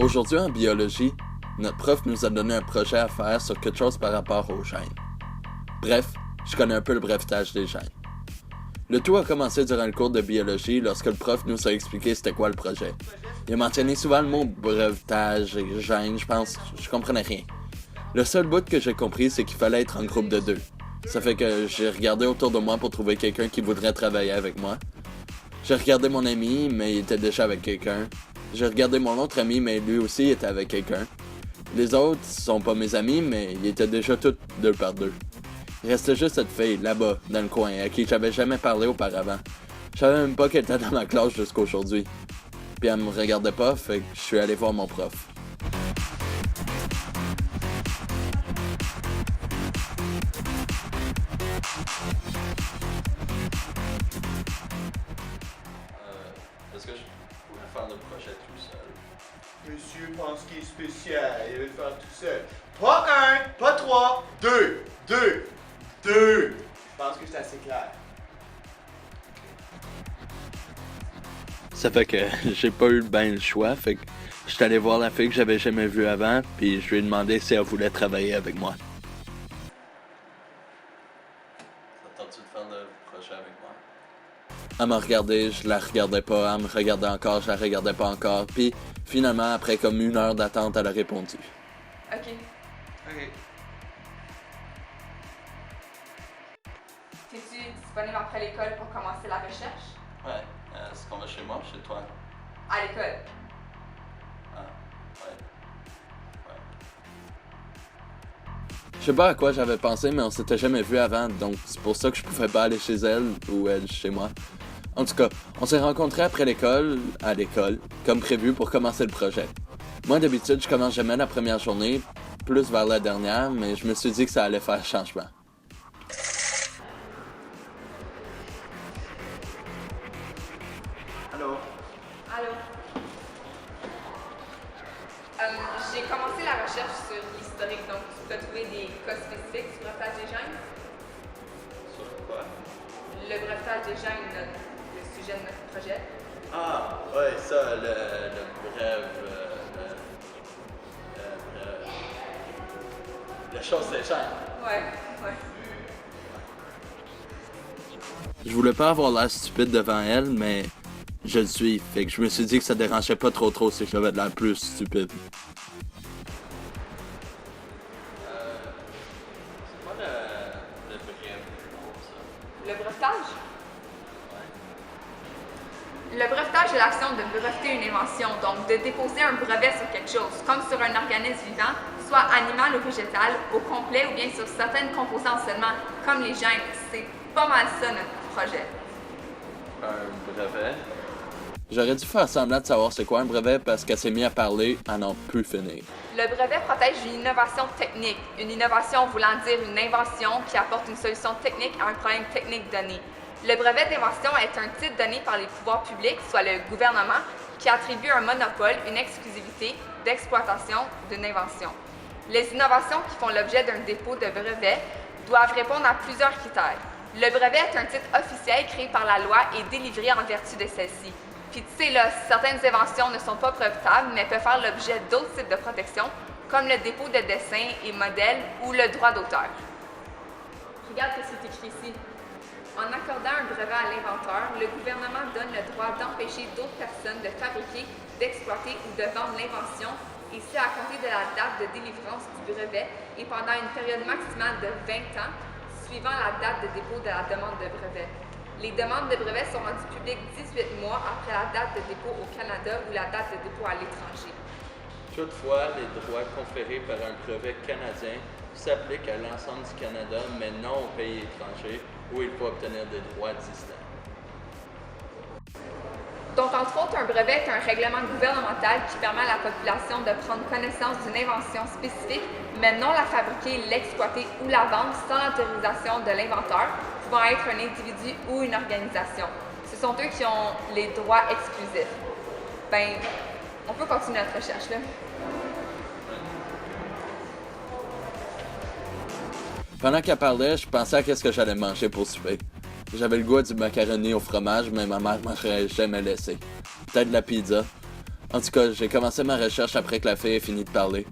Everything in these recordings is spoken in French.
Aujourd'hui en biologie, notre prof nous a donné un projet à faire sur quelque chose par rapport aux gènes. Bref, je connais un peu le brevetage des gènes. Le tout a commencé durant le cours de biologie lorsque le prof nous a expliqué c'était quoi le projet. Il a mentionné souvent le mot brevetage et gènes, je comprenais rien. Le seul bout que j'ai compris, c'est qu'il fallait être en groupe de 2. Ça fait que j'ai regardé autour de moi pour trouver quelqu'un qui voudrait travailler avec moi. J'ai regardé mon ami, mais il était déjà avec quelqu'un. J'ai regardé mon autre ami, mais lui aussi était avec quelqu'un. Les autres sont pas mes amis, mais ils étaient déjà tous 2 par 2. Il restait juste cette fille, là-bas, dans le coin, à qui j'avais jamais parlé auparavant. Je savais même pas qu'elle était dans ma classe jusqu'aujourd'hui. Puis elle me regardait pas, fait que je suis allé voir mon prof. Est-ce que je pourrais faire le projet tout seul? Monsieur pense qu'il est spécial, il veut le faire tout seul. Pas 1, pas 3, 2. Je pense que c'est assez clair. Ça fait que j'ai pas eu ben le choix, fait que je suis allé voir la fille que j'avais jamais vue avant, puis je lui ai demandé si elle voulait travailler avec moi. Ça tente-tu de faire le projet avec moi? Elle m'a regardé, je la regardais pas, elle me regardait encore, je la regardais pas encore, puis finalement, après comme 1 heure d'attente, elle a répondu. OK. Es-tu disponible après l'école pour commencer la recherche? Ouais, est-ce qu'on va chez moi ou chez toi? À l'école. Ah, ouais. Je sais pas à quoi j'avais pensé, mais on s'était jamais vu avant, donc c'est pour ça que je pouvais pas aller chez elle ou elle chez moi. En tout cas, on s'est rencontrés après l'école, à l'école, comme prévu pour commencer le projet. Moi, d'habitude, je commence jamais la première journée, plus vers la dernière, mais je me suis dit que ça allait faire changement. Allô? Allô? J'ai commencé la recherche sur l'historique, donc tu peux trouver des cas spécifiques sur le brevetage des gènes. Sur quoi? Le brevetage des gènes, le sujet de notre projet. Ah, ouais, ça, le bref, la chose des gènes. Ouais. Je voulais pas avoir l'air stupide devant elle, mais je le suis, fait que je me suis dit que ça dérangeait pas trop si j'avais de l'air plus stupide. C'est quoi le bref pour ça? Le brevetage? Le brevetage est l'action de breveter une invention, donc de déposer un brevet sur quelque chose, comme sur un organisme vivant, soit animal ou végétal, au complet ou bien sur certaines composantes seulement, comme les gènes. C'est pas mal ça notre projet. Un brevet? J'aurais dû faire semblant de savoir c'est quoi un brevet parce qu'elle s'est mise à parler à n'en plus finir. Le brevet protège une innovation technique, une innovation voulant dire une invention qui apporte une solution technique à un problème technique donné. Le brevet d'invention est un titre donné par les pouvoirs publics, soit le gouvernement, qui attribue un monopole, une exclusivité d'exploitation d'une invention. Les innovations qui font l'objet d'un dépôt de brevet doivent répondre à plusieurs critères. Le brevet est un titre officiel créé par la loi et délivré en vertu de celle-ci. Puis tu sais là, certaines inventions ne sont pas brevetables, mais peuvent faire l'objet d'autres types de protection, comme le dépôt de dessins et modèles ou le droit d'auteur. Regarde ce qui est écrit ici. En accordant un brevet à l'inventeur, le gouvernement donne le droit d'empêcher d'autres personnes de fabriquer, d'exploiter ou de vendre l'invention, et c'est à compter de la date de délivrance du brevet et pendant une période maximale de 20 ans, suivant la date de dépôt de la demande de brevet. Les demandes de brevet sont rendues publiques 18 mois après la date de dépôt au Canada ou la date de dépôt à l'étranger. Toutefois, les droits conférés par un brevet canadien s'appliquent à l'ensemble du Canada, mais non aux pays étrangers où il faut obtenir des droits distants. Donc, entre autres, un brevet est un règlement gouvernemental qui permet à la population de prendre connaissance d'une invention spécifique, mais non la fabriquer, l'exploiter ou la vendre sans l'autorisation de l'inventeur, pouvant être un individu ou une organisation. Ce sont eux qui ont les droits exclusifs. Ben, on peut continuer notre recherche, là. Pendant qu'elle parlait, je pensais à qu'est-ce que j'allais manger pour souper. J'avais le goût du macaroni au fromage, mais ma mère m'aurait jamais laissé. Peut-être de la pizza. En tout cas, j'ai commencé ma recherche après que la fille ait fini de parler.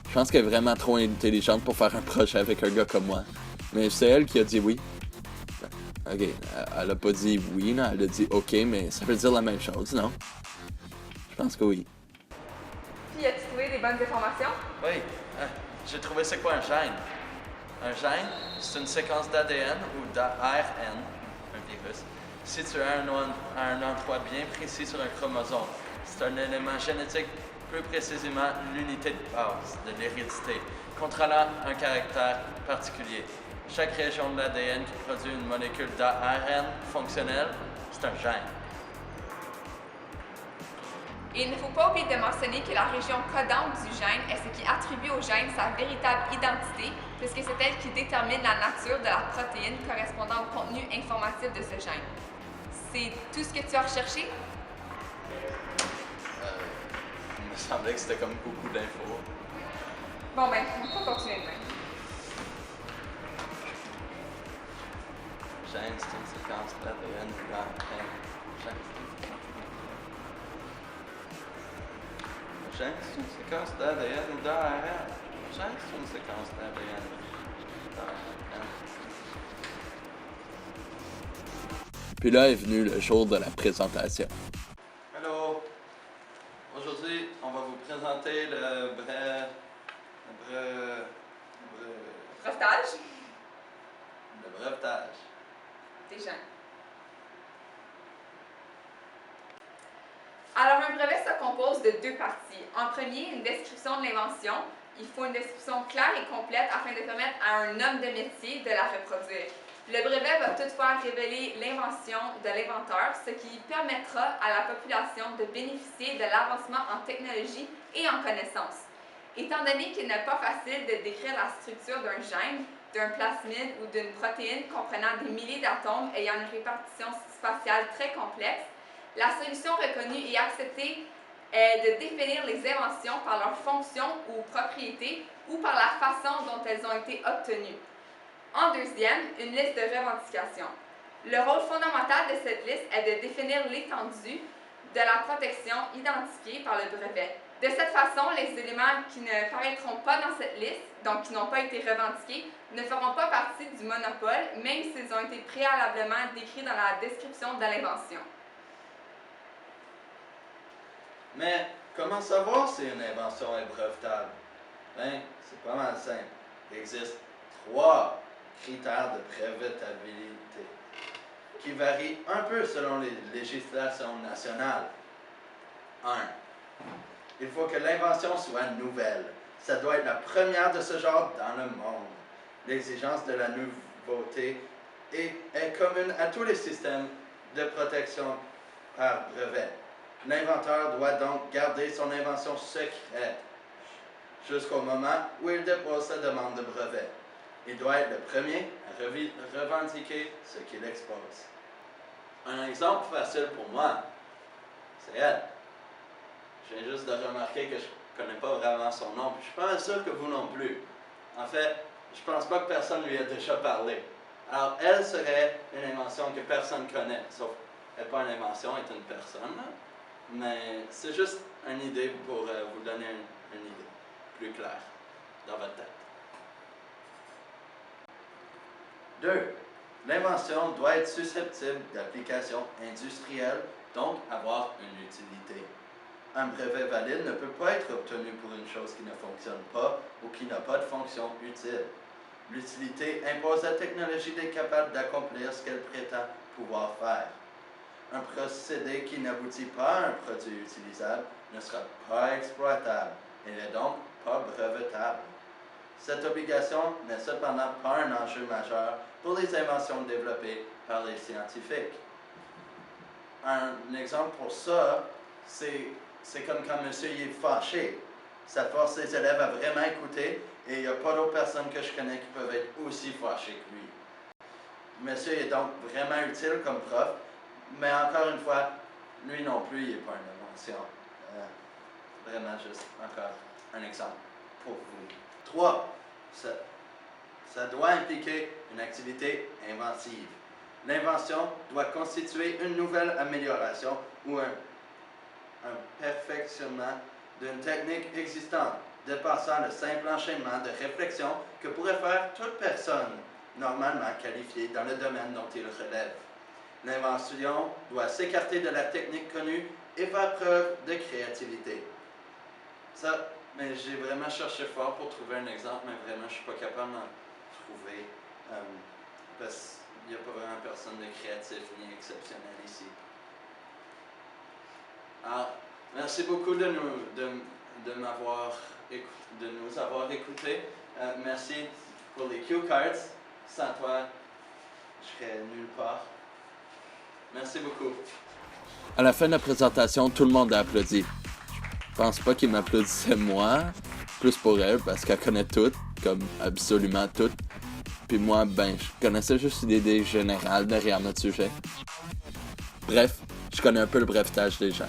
Je pense qu'elle est vraiment trop intelligente pour faire un projet avec un gars comme moi. Mais c'est elle qui a dit oui. Ok, elle a pas dit oui, non, elle a dit ok, mais ça veut dire la même chose, non? Je pense que oui. Puis, as-tu trouvé des bonnes informations? Oui, j'ai trouvé c'est quoi un gène. Un gène, c'est une séquence d'ADN ou d'ARN, un virus, situé à un endroit bien précis sur un chromosome. C'est un élément génétique, plus précisément l'unité de base de l'hérédité, contrôlant un caractère particulier. Chaque région de l'ADN qui produit une molécule d'ARN fonctionnelle, c'est un gène. Et il ne faut pas oublier de mentionner que la région codante du gène est ce qui attribue au gène sa véritable identité, puisque c'est elle qui détermine la nature de la protéine correspondant au contenu informatif de ce gène. C'est tout ce que tu as recherché? Il me semblait que c'était comme beaucoup d'infos. Bon ben, on peut continuer demain. Gène, c'est une séquence d'ADN ou d'ARN. Gène, c'est une séquence d'ADN ou d'ARN. Gène, c'est une séquence d'ADN ou d'ARN. Puis là est venu le jour de la présentation. Hello! Aujourd'hui, on va vous présenter le Brevetage brevetage. des gènes. Alors, un brevet se compose de deux parties. En premier, une description de l'invention. Il faut une description claire et complète afin de permettre à un homme de métier de la reproduire. Le brevet va toutefois révéler l'invention de l'inventeur, ce qui permettra à la population de bénéficier de l'avancement en technologie et en connaissances. Étant donné qu'il n'est pas facile de décrire la structure d'un gène, d'un plasmide ou d'une protéine comprenant des milliers d'atomes ayant une répartition spatiale très complexe, la solution reconnue et acceptée est de définir les inventions par leur fonction ou propriété ou par la façon dont elles ont été obtenues. En deuxième, une liste de revendications. Le rôle fondamental de cette liste est de définir l'étendue de la protection identifiée par le brevet. De cette façon, les éléments qui ne paraîtront pas dans cette liste, donc qui n'ont pas été revendiqués, ne feront pas partie du monopole, même s'ils ont été préalablement décrits dans la description de l'invention. Mais comment savoir si une invention est brevetable? Ben, c'est pas mal simple. Il existe 3 critères de brevetabilité qui varient un peu selon les législations nationales. 1. Il faut que l'invention soit nouvelle. Ça doit être la première de ce genre dans le monde. L'exigence de la nouveauté est commune à tous les systèmes de protection par brevet. L'inventeur doit donc garder son invention secrète jusqu'au moment où il dépose sa demande de brevet. Il doit être le premier à revendiquer ce qu'il expose. Un exemple facile pour moi, c'est elle. Je viens juste de remarquer que je ne connais pas vraiment son nom, puis je suis pas sûr que vous non plus. En fait, je pense pas que personne lui a déjà parlé. Alors, elle serait une invention que personne connaît, sauf elle n'est pas une invention, elle est une personne. Mais c'est juste une idée pour vous donner une idée plus claire dans votre tête. 2. L'invention doit être susceptible d'application industrielle, donc avoir une utilité. Un brevet valide ne peut pas être obtenu pour une chose qui ne fonctionne pas ou qui n'a pas de fonction utile. L'utilité impose à la technologie d'être capable d'accomplir ce qu'elle prétend pouvoir faire. Un procédé qui n'aboutit pas à un produit utilisable ne sera pas exploitable et n'est donc pas brevetable. Cette obligation n'est cependant pas un enjeu majeur pour les inventions développées par les scientifiques. Un exemple pour ça, c'est comme quand monsieur est fâché. Ça force les élèves à vraiment écouter et il n'y a pas d'autres personnes que je connais qui peuvent être aussi fâchées que lui. Monsieur est donc vraiment utile comme prof, mais encore une fois, lui non plus, il n'est pas une invention. Vraiment juste encore un exemple pour vous. 3. Ça doit impliquer une activité inventive. L'invention doit constituer une nouvelle amélioration ou un perfectionnement d'une technique existante, dépassant le simple enchaînement de réflexion que pourrait faire toute personne normalement qualifiée dans le domaine dont il relève. L'invention doit s'écarter de la technique connue et faire preuve de créativité. Ça, mais j'ai vraiment cherché fort pour trouver un exemple, mais vraiment, je suis pas capable d'en trouver. Parce qu'il n'y a pas vraiment personne de créatif ni exceptionnel ici. Alors, merci beaucoup de nous avoir écoutés. Merci pour les cue cards. Sans toi, je serais nulle part. Merci beaucoup. À la fin de la présentation, tout le monde a applaudi. Je pense pas qu'il m'applaudissait moi, plus pour elle, parce qu'elle connaît tout, comme absolument tout. Puis moi, ben, je connaissais juste une idée générale derrière notre sujet. Bref, je connais un peu le brevetage des gènes.